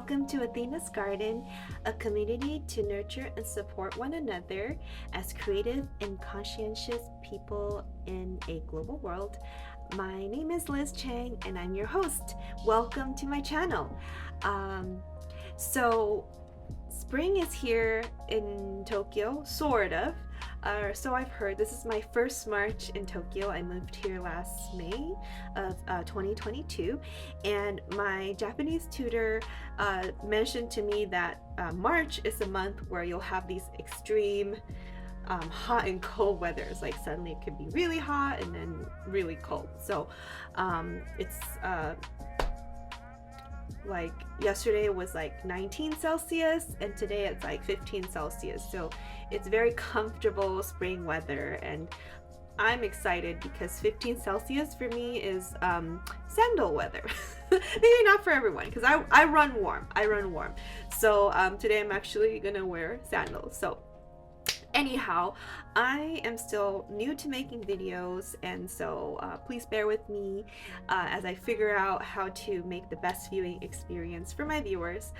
Welcome to Athena's Garden, a community to nurture and support one another as creative and conscientious people in a global world. My name is Liz Chang and I'm your host. Welcome to my channel. So spring is here in Tokyo, sort of. So I've heard. This is my first March in Tokyo. I moved here last May of 2022, and my Japanese tutor mentioned to me that March is a month where you'll have these extreme hot and cold weathers. Like suddenly it could be really hot and then really cold. So it's like yesterday was like 19 Celsius and today it's like 15 Celsius. So it's very comfortable spring weather, and I'm excited because 15 Celsius for me is sandal weather. Maybe not for everyone because I run warm. So today I'm actually gonna wear sandals. So anyhow, I am still new to making videos, and so please bear with me as I figure out how to make the best viewing experience for my viewers.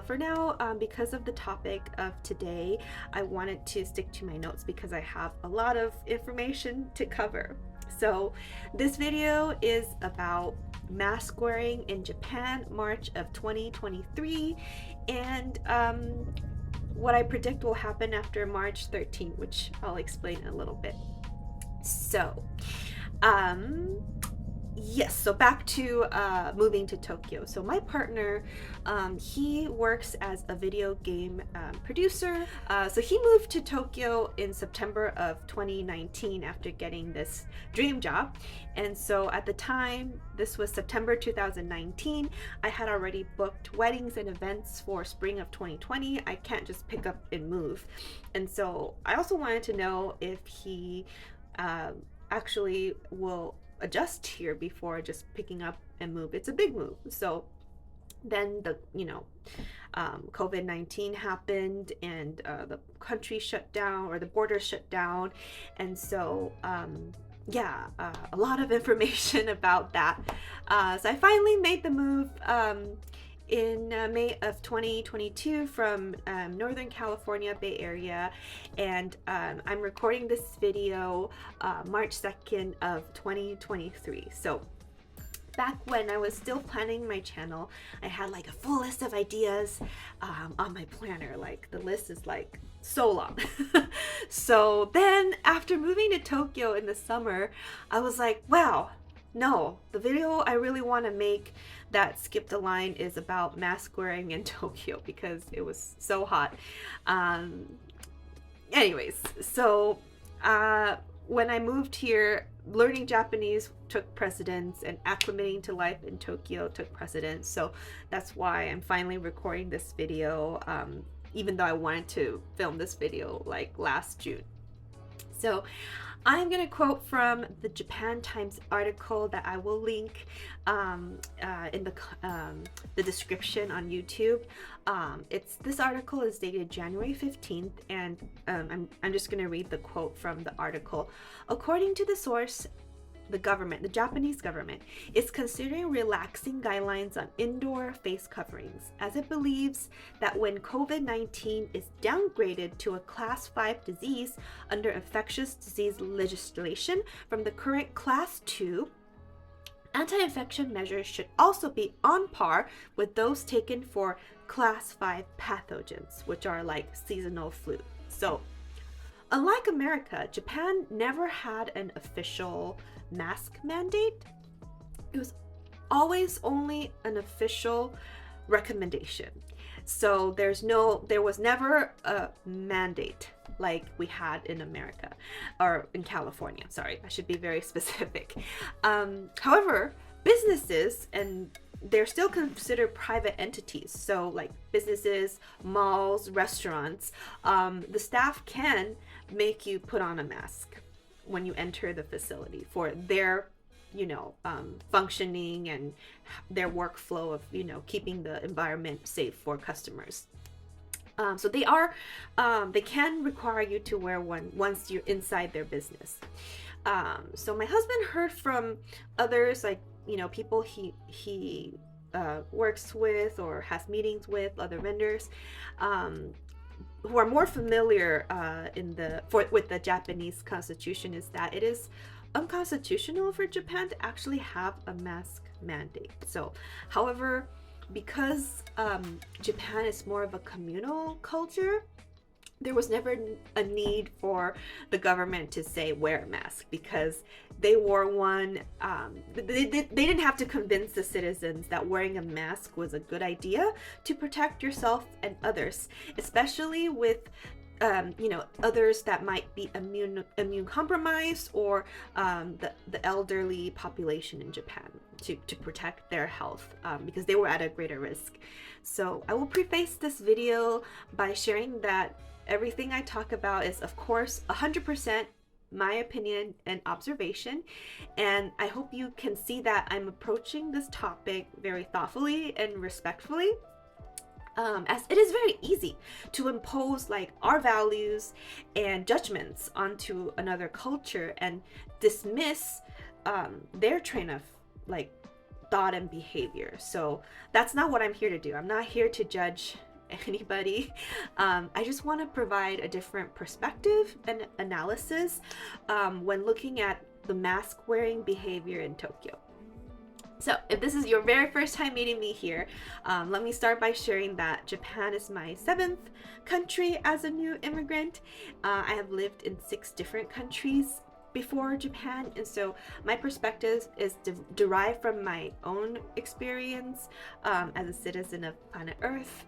For now, because of the topic of today, I wanted to stick to my notes because I have a lot of information to cover. So this video is about mask wearing in Japan, March of 2023, and what I predict will happen after March 13, which I'll explain in a little bit. So, yes, so back to moving to Tokyo. So my partner, he works as a video game producer. So he moved to Tokyo in September of 2019 after getting this dream job. And so at the time, this was September 2019, I had already booked weddings and events for spring of 2020. I can't just pick up and move. And so I also wanted to know if he actually will adjust here before just picking up and move. It's a big move. So then the COVID-19 happened, and the country shut down, or the borders shut down, and so a lot of information about that. So I finally made the move in May of 2022 from Northern California, Bay Area, and I'm recording this video March 2nd of 2023. So back when I was still planning my channel, I had like a full list of ideas on my planner. Like the list is like so long. So then after moving to Tokyo in the summer, I was like, wow, no, the video I really want to make that skipped a line is about mask wearing in Tokyo because it was so hot. Anyways, so when I moved here, learning Japanese took precedence and acclimating to life in Tokyo took precedence. So that's why I'm finally recording this video, even though I wanted to film this video like last June. So I'm going to quote from the Japan Times article that I will link in the description on YouTube. This article is dated January 15th, and I'm just going to read the quote from the article. According to the source, the Japanese government, is considering relaxing guidelines on indoor face coverings, as it believes that when COVID-19 is downgraded to a Class 5 disease under infectious disease legislation from the current Class 2, anti-infection measures should also be on par with those taken for Class 5 pathogens, which are like seasonal flu. So, unlike America, Japan never had an official mask mandate. It was always only an official recommendation. So there was never a mandate like we had in America, or in California. Sorry, I should be very specific. However, businesses, and they're still considered private entities. So like businesses, malls, restaurants, the staff can make you put on a mask when you enter the facility for their, functioning and their workflow of, keeping the environment safe for customers. So they can require you to wear one once you're inside their business. So my husband heard from others, like, people he works with or has meetings with other vendors, who are more familiar with the Japanese constitution, is that it is unconstitutional for Japan to actually have a mask mandate. So, however, because Japan is more of a communal culture, there was never a need for the government to say wear a mask, because they wore one. They didn't have to convince the citizens that wearing a mask was a good idea to protect yourself and others, especially with others that might be immune compromised, or the elderly population in Japan, to protect their health, because they were at a greater risk. So I will preface this video by sharing that everything I talk about is, of course, 100% my opinion and observation, and I hope you can see that I'm approaching this topic very thoughtfully and respectfully. As it is very easy to impose like our values and judgments onto another culture and dismiss their train of like thought and behavior. So that's not what I'm here to do. I'm not here to judge anybody. I just want to provide a different perspective and analysis when looking at the mask wearing behavior in Tokyo. So if this is your very first time meeting me here, let me start by sharing that Japan is my 7th country as a new immigrant. I have lived in 6 different countries before Japan, and so my perspective is derived from my own experience as a citizen of planet Earth,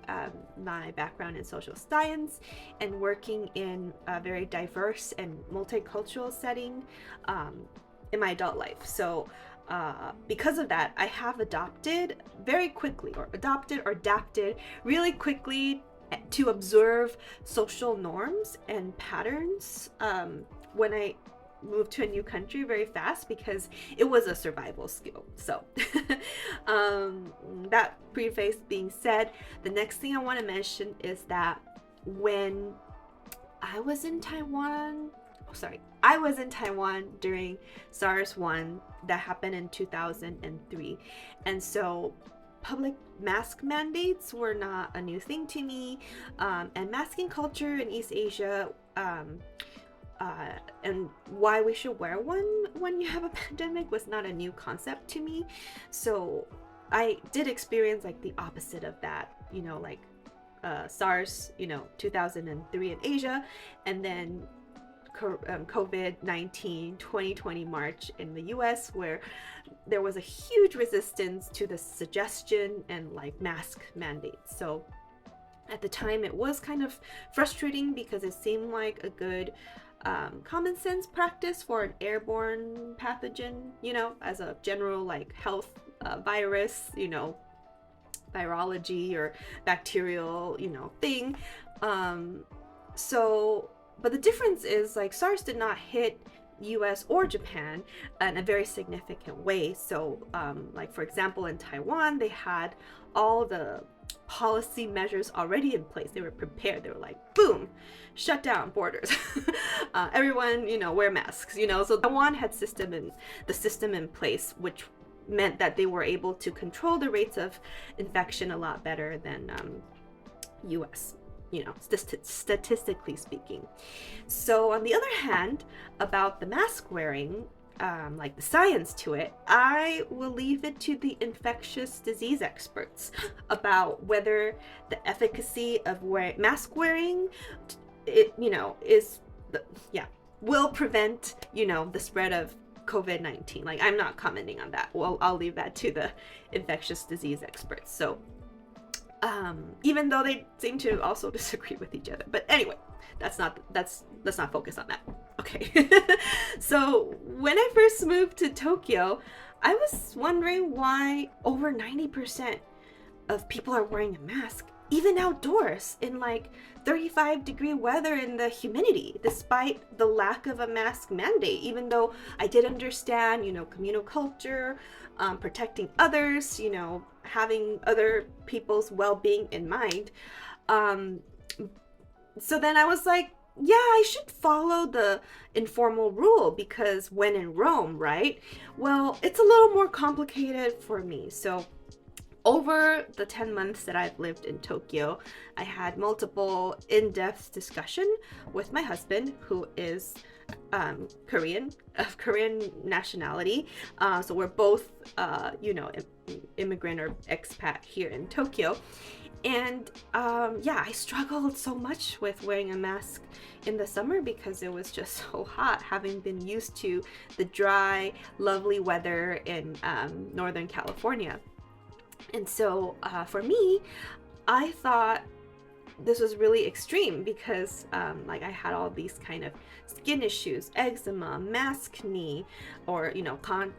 my background in social science, and working in a very diverse and multicultural setting in my adult life. So because of that, I have adapted really quickly to observe social norms and patterns when I moved to a new country very fast, because it was a survival skill. So that preface being said, the next thing I want to mention is that when I was in Taiwan during SARS-1 that happened in 2003, and so public mask mandates were not a new thing to me, and masking culture in East Asia, and why we should wear one when you have a pandemic was not a new concept to me. So I did experience like the opposite of that, like SARS, 2003 in Asia, and then COVID-19 2020 March in the US, where there was a huge resistance to the suggestion and like mask mandates. So at the time it was kind of frustrating, because it seemed like a good common sense practice for an airborne pathogen, as a general like health virus, virology or bacterial, thing. But the difference is like SARS did not hit US or Japan in a very significant way. So like for example, in Taiwan, they had all the policy measures already in place. They were prepared. They were like, boom, shut down borders. Everyone, wear masks, So Taiwan had the system in place, which meant that they were able to control the rates of infection a lot better than US, statistically speaking. So on the other hand, about the mask wearing, like the science to it, I will leave it to the infectious disease experts about whether the efficacy of mask wearing, will prevent, the spread of COVID-19. Like, I'm not commenting on that. Well, I'll leave that to the infectious disease experts. So even though they seem to also disagree with each other, but anyway, let's not focus on that. Okay. So when I first moved to Tokyo, I was wondering why over 90% of people are wearing a mask, even outdoors in like 35-degree weather in the humidity, despite the lack of a mask mandate. Even though I did understand, communal culture, protecting others, having other people's well-being in mind. So then I was like, yeah, I should follow the informal rule, because when in Rome, right? Well, it's a little more complicated for me. So over the 10 months that I've lived in Tokyo, I had multiple in-depth discussion with my husband, who is Korean, of Korean nationality. So we're both, immigrant or expat here in Tokyo. And I struggled so much with wearing a mask in the summer because it was just so hot, having been used to the dry, lovely weather in Northern California. And so for me, I thought this was really extreme because I had all these kind of skin issues, eczema, mask knee, or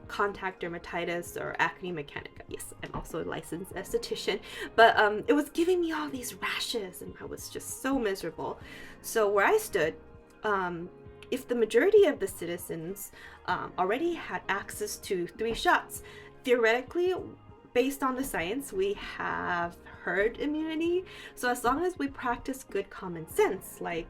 contact dermatitis or acne mechanica. Yes, I'm also a licensed esthetician, but it was giving me all these rashes and I was just so miserable. So where I stood, if the majority of the citizens already had access to 3 shots, theoretically, based on the science, we have herd immunity. So as long as we practice good common sense, like,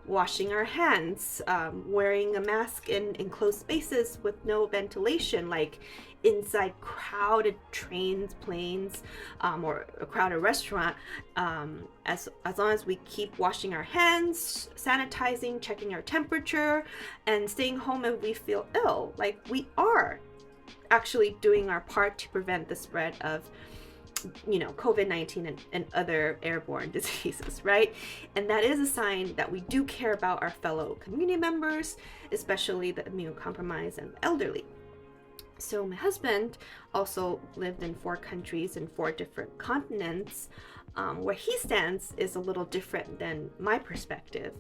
washing our hands, wearing a mask in enclosed spaces with no ventilation, like inside crowded trains, planes, or a crowded restaurant, as long as we keep washing our hands, sanitizing, checking our temperature, and staying home if we feel ill, like we are actually doing our part to prevent the spread of COVID-19 and other airborne diseases, right? And that is a sign that we do care about our fellow community members, especially the immunocompromised and the elderly. So my husband also lived in 4 countries and 4 different continents. Where he stands is a little different than my perspective.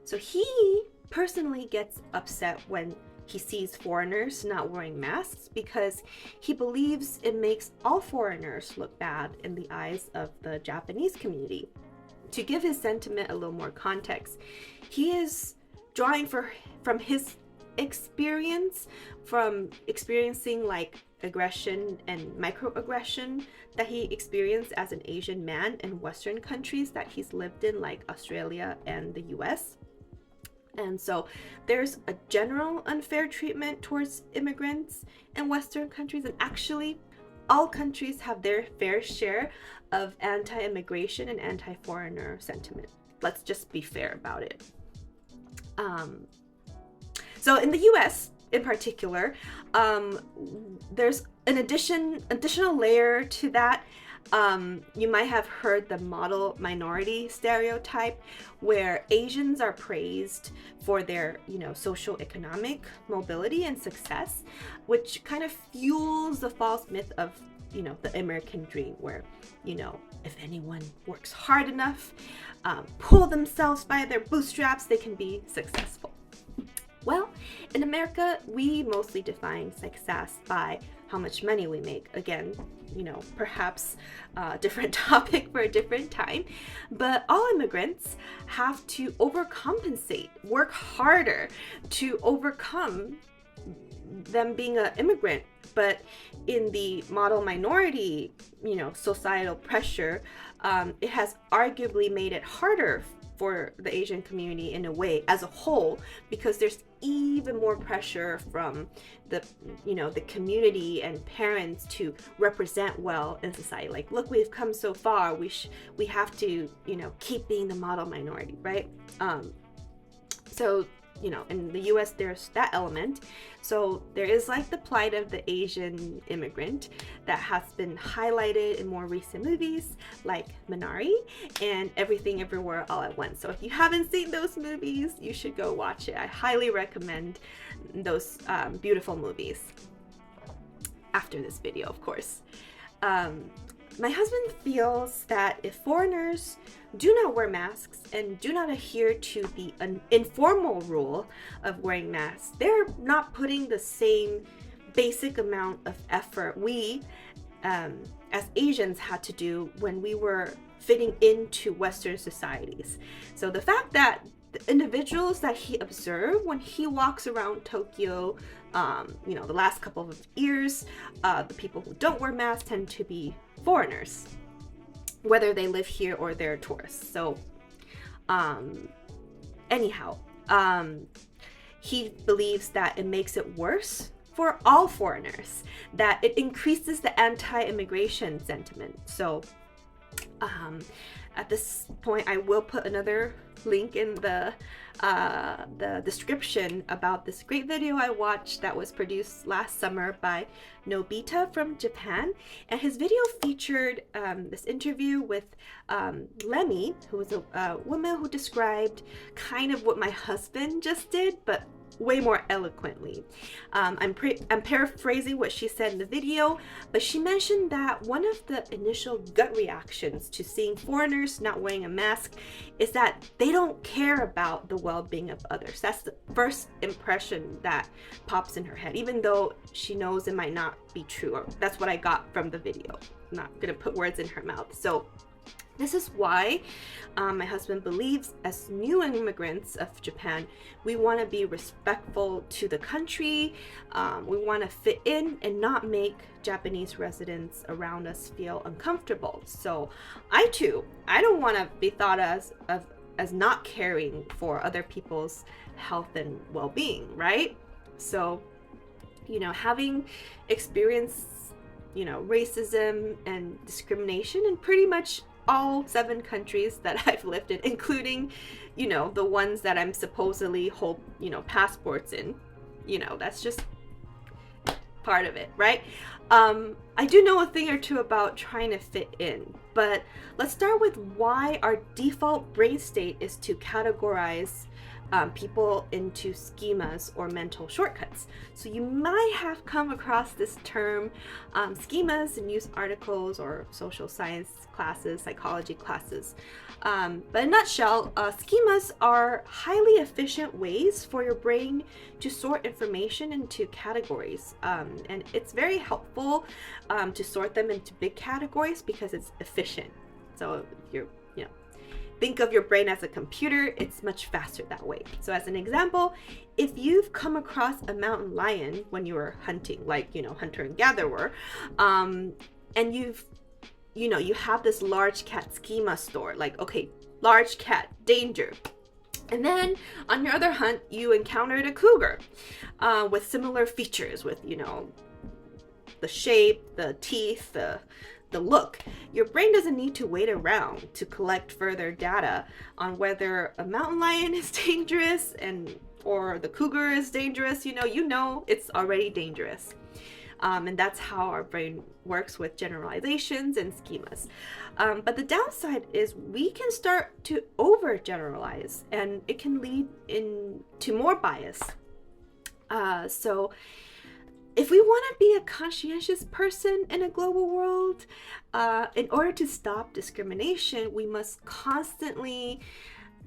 So he personally gets upset when he sees foreigners not wearing masks because he believes it makes all foreigners look bad in the eyes of the Japanese community. To give his sentiment a little more context, he is drawing from his experience, from experiencing like aggression and microaggression that he experienced as an Asian man in Western countries that he's lived in, like Australia and the US. And so there's a general unfair treatment towards immigrants in Western countries, and actually all countries have their fair share of anti-immigration and anti-foreigner sentiment. Let's just be fair about it. So in the US in particular, there's an additional layer to that. You might have heard the model minority stereotype, where Asians are praised for their, social economic mobility and success, which kind of fuels the false myth of, the American dream, where, if anyone works hard enough, pull themselves by their bootstraps, they can be successful. Well, in America, we mostly define success by how much money we make. Again, perhaps a different topic for a different time. But all immigrants have to overcompensate, work harder to overcome them being an immigrant. But in the model minority, societal pressure, it has arguably made it harder for the Asian community in a way as a whole, because there's even more pressure from the community and parents to represent well in society. Like, look, we've come so far, we have to keep being the model minority, right? So in the US there's that element. So there is like the plight of the Asian immigrant that has been highlighted in more recent movies like Minari and Everything Everywhere All at Once. So if you haven't seen those movies, you should go watch it. I highly recommend those beautiful movies. After this video, of course. My husband feels that if foreigners do not wear masks and do not adhere to the informal rule of wearing masks, they're not putting the same basic amount of effort we, as Asians, had to do when we were fitting into Western societies. So the fact that the individuals that he observed when he walks around Tokyo, the last couple of years, the people who don't wear masks tend to be foreigners, whether they live here or they're tourists. So anyhow, he believes that it makes it worse for all foreigners, that it increases the anti-immigration sentiment. So at this point, I will put another link in the description about this great video I watched that was produced last summer by Nobita from Japan. And his video featured this interview with Lemmy, who was a woman who described kind of what my husband just did, but way more eloquently. I'm paraphrasing what she said in the video, but she mentioned that one of the initial gut reactions to seeing foreigners not wearing a mask is that they don't care about the well-being of others. That's the first impression that pops in her head, even though she knows it might not be true. Or that's what I got from the video. I'm not gonna put words in her mouth. So this is why my husband believes, as new immigrants of Japan, we want to be respectful to the country. We want to fit in and not make Japanese residents around us feel uncomfortable. So I don't want to be thought as not caring for other people's health and well-being, right? So, having experienced, racism and discrimination in pretty much all 7 countries that I've lived in, including, the ones that I'm supposedly hold, passports in, that's just part of it, right? I do know a thing or two about trying to fit in, but let's start with why our default brain state is to categorize people into schemas or mental shortcuts. So you might have come across this term, schemas, in news articles or social science classes, psychology classes. But in a nutshell, schemas are highly efficient ways for your brain to sort information into categories. And it's very helpful to sort them into big categories because it's efficient. So if you're, think of your brain as a computer, it's much faster that way. So as an example, if you've come across a mountain lion when you were hunting, like, hunter and gatherer, and you have this large cat schema store, like, okay, large cat, danger. And then on your other hunt, you encountered a cougar with similar features, with, the shape, the teeth, the look. Your brain doesn't need to wait around to collect further data on whether a mountain lion is dangerous or the cougar is dangerous. It's already dangerous. And that's how our brain works with generalizations and schemas. But the downside is we can start to overgeneralize, and it can lead to more bias. So if we want to be a conscientious person in a global world, in order to stop discrimination, we must constantly,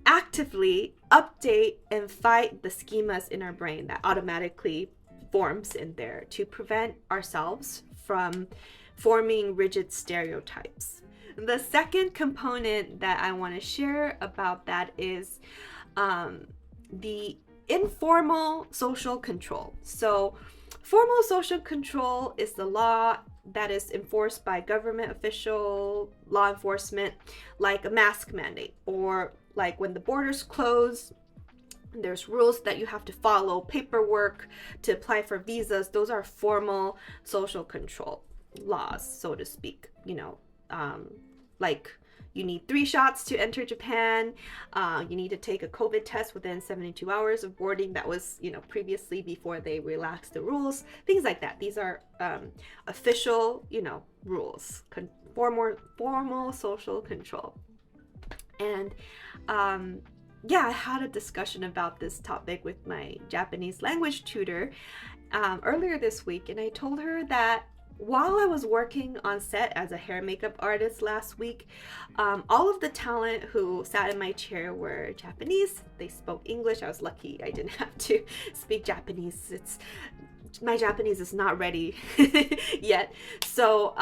actively update and fight the schemas in our brain that automatically forms in there to prevent ourselves from forming rigid stereotypes. The second component that I want to share about that is the informal social control. So formal social control is the law that is enforced by government official law enforcement, like a mask mandate, or like when the borders close, there's rules that you have to follow, paperwork to apply for visas. Those are formal social control laws, so to speak. Like you need 3 shots to enter Japan. You need to take a COVID test within 72 hours of boarding. That was, previously before they relaxed the rules. Things like that. These are official, rules. Formal social control. And I had a discussion about this topic with my Japanese language tutor earlier this week, and I told her that while I was working on set as a hair and makeup artist last week, all of the talent who sat in my chair were Japanese. They spoke English. I was lucky I didn't have to speak Japanese. My Japanese is not ready yet. So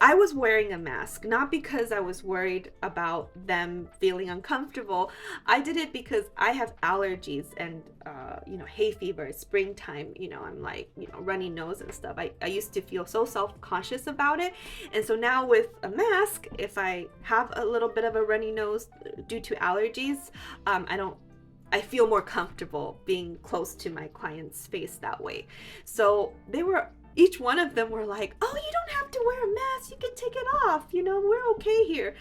I was wearing a mask, not because I was worried about them feeling uncomfortable. I did it because I have allergies and, hay fever, springtime, I'm like, runny nose and stuff. I used to feel so self-conscious about it. And so now with a mask, if I have a little bit of a runny nose due to allergies, I don't I feel more comfortable being close to my client's face that way. So each one of them were like, oh, you don't have to wear a mask, you can take it off, we're okay here.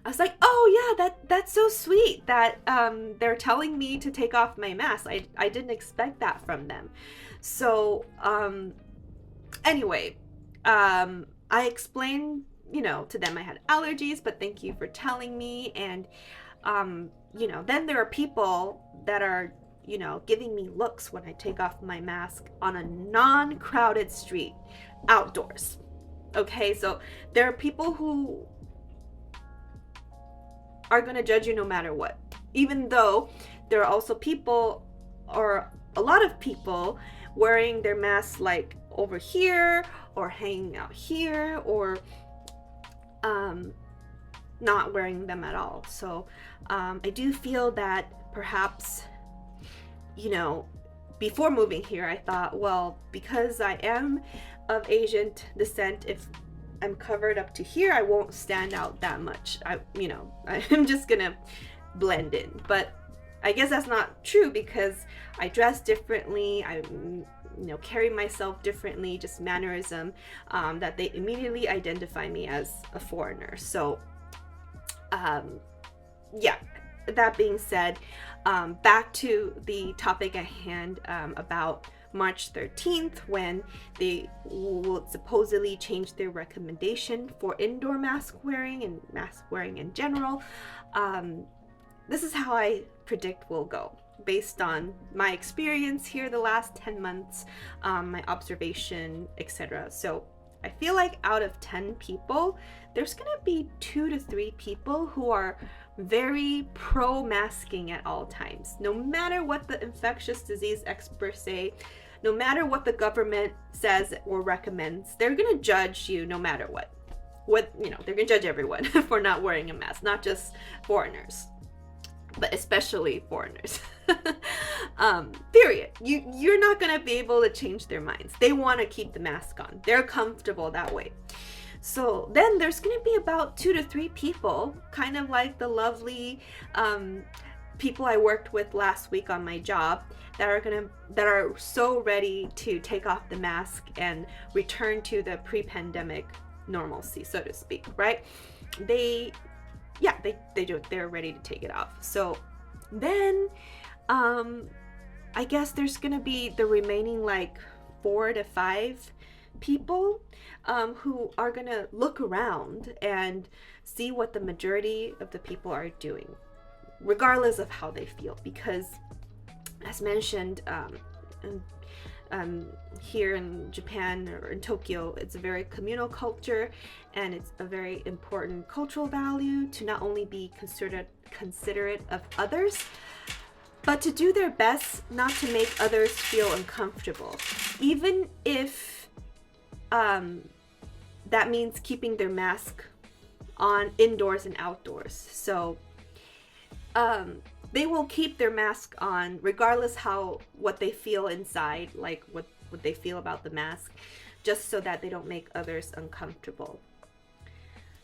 I was like, oh yeah, that's so sweet that they're telling me to take off my mask. I didn't expect that from them. So anyway, I explained, to them I had allergies, but thank you for telling me. And then there are people that are, giving me looks when I take off my mask on a non-crowded street outdoors. Okay, so there are people who are going to judge you no matter what, even though there are also people, or a lot of people, wearing their masks like over here or hanging out here, or not wearing them at all. So I do feel that perhaps, before moving here, I thought, well, because I am of Asian descent, if I'm covered up to here, I won't stand out that much. I'm just gonna blend in. But I guess that's not true, because I dress differently, I carry myself differently, just mannerism, that they immediately identify me as a foreigner. So that being said, back to the topic at hand, about March 13th, when they will supposedly change their recommendation for indoor mask wearing and mask wearing in general. This is how I predict will go, based on my experience here the last 10 months, my observation, etc. So I feel like out of 10 people, there's gonna be 2 to 3 people who are very pro-masking at all times. No matter what the infectious disease experts say, no matter what the government says or recommends, they're gonna judge you no matter what. They're gonna judge everyone for not wearing a mask, not just foreigners, but especially foreigners. Period. You're not gonna be able to change their minds. They want to keep the mask on. They're comfortable that way. So then there's gonna be about 2 to 3 people, kind of like the lovely people I worked with last week on my job, that are so ready to take off the mask and return to the pre-pandemic normalcy, so to speak, right? They're ready to take it off. So then I guess there's gonna be the remaining like 4 to 5 people who are gonna look around and see what the majority of the people are doing, regardless of how they feel. Because as mentioned, here in Japan or in Tokyo, it's a very communal culture, and it's a very important cultural value to not only be considerate of others, but to do their best not to make others feel uncomfortable, even if that means keeping their mask on indoors and outdoors. So they will keep their mask on regardless what they feel inside, like what they feel about the mask, just so that they don't make others uncomfortable.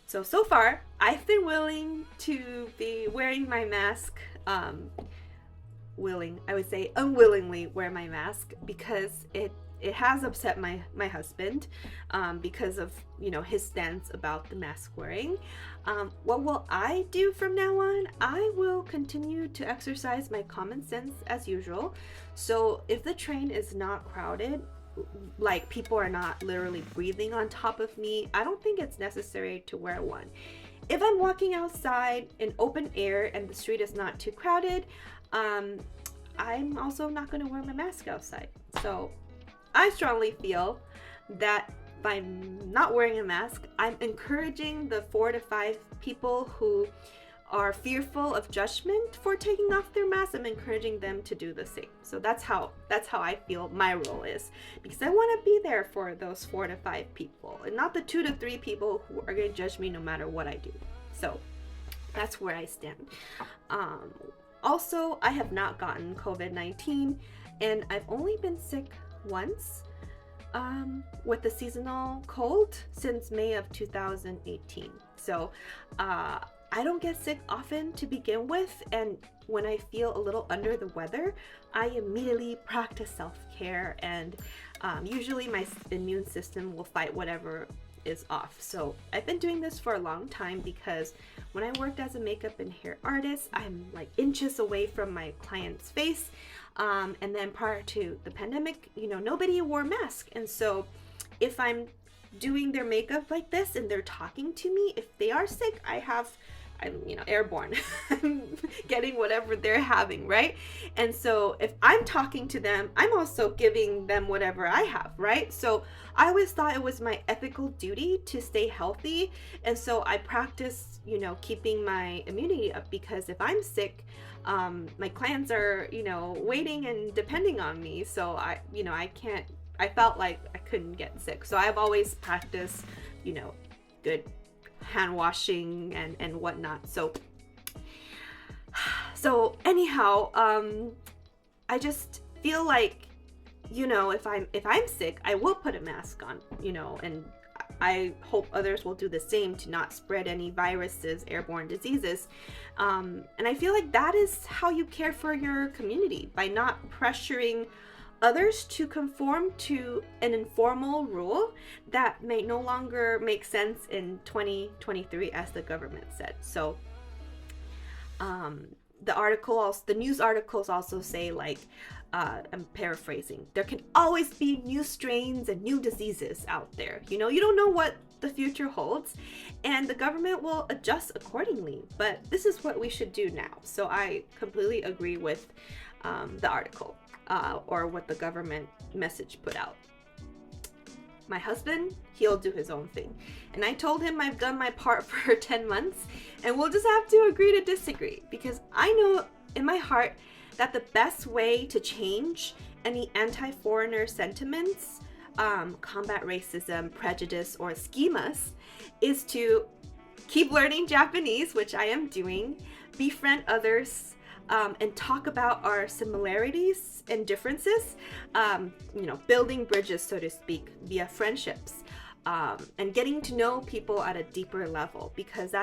So far, I've been willing to be wearing my mask, unwillingly wear my mask, because it has upset my husband, because of his stance about the mask wearing. What will I do from now on? I will continue to exercise my common sense as usual. So if the train is not crowded, like people are not literally breathing on top of me, I don't think it's necessary to wear one. If I'm walking outside in open air and the street is not too crowded, I'm also not going to wear my mask outside. So I strongly feel that by not wearing a mask, I'm encouraging the 4 to 5 people who are fearful of judgment for taking off their mask. I'm encouraging them to do the same. So that's how I feel my role is, because I want to be there for those 4 to 5 people, and not the 2 to 3 people who are going to judge me no matter what I do. So that's where I stand. Also, I have not gotten COVID-19, and I've only been sick once with the seasonal cold since May of 2018. So I don't get sick often to begin with, and when I feel a little under the weather, I immediately practice self-care, and usually my immune system will fight whatever is off. So I've been doing this for a long time because when I worked as a makeup and hair artist, I'm like inches away from my client's face. And then prior to the pandemic, nobody wore masks. And so if I'm doing their makeup like this and they're talking to me, if they are sick, I'm airborne. I'm getting whatever they're having, right? And so if I'm talking to them, I'm also giving them whatever I have, right? So I always thought it was my ethical duty to stay healthy. And so I practice, keeping my immunity up, because if I'm sick, my clients are, waiting and depending on me. So I felt like I couldn't get sick. So I've always practiced, good hand washing and whatnot. So anyhow, I just feel like, if I'm sick, I will put a mask on, and I hope others will do the same to not spread any viruses, airborne diseases. And I feel like that is how you care for your community, by not pressuring others to conform to an informal rule that may no longer make sense in 2023, as the government said. So the news articles also say, like, I'm paraphrasing, there can always be new strains and new diseases out there. You don't know what the future holds, and the government will adjust accordingly. But this is what we should do now. So I completely agree with the article. Or what the government message put out. My husband, he'll do his own thing. And I told him I've done my part for 10 months, and we'll just have to agree to disagree, because I know in my heart that the best way to change any anti-foreigner sentiments, combat racism, prejudice, or schemas is to keep learning Japanese, which I am doing, befriend others, and talk about our similarities and differences, building bridges, so to speak, via friendships, and getting to know people at a deeper level, because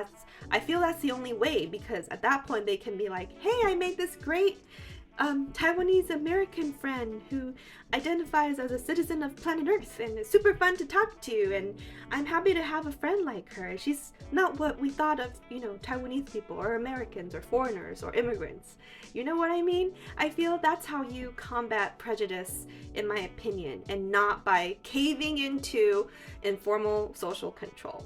I feel that's the only way, because at that point they can be like, hey, I made this great Taiwanese American friend who identifies as a citizen of planet Earth and is super fun to talk to, and I'm happy to have a friend like her. She's not what we thought of, Taiwanese people or Americans or foreigners or immigrants. You know what I mean? I feel that's how you combat prejudice, in my opinion, and not by caving into informal social control.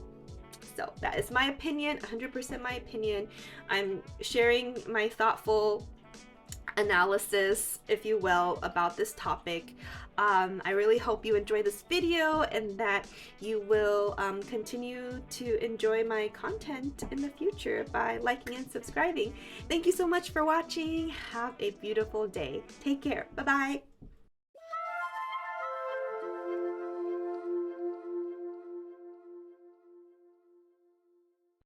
So that is my opinion, 100% my opinion. I'm sharing my thoughtful analysis, if you will, about this topic. I really hope you enjoy this video and that you will continue to enjoy my content in the future by liking and subscribing. Thank you so much for watching. Have a beautiful day. Take care. Bye-bye.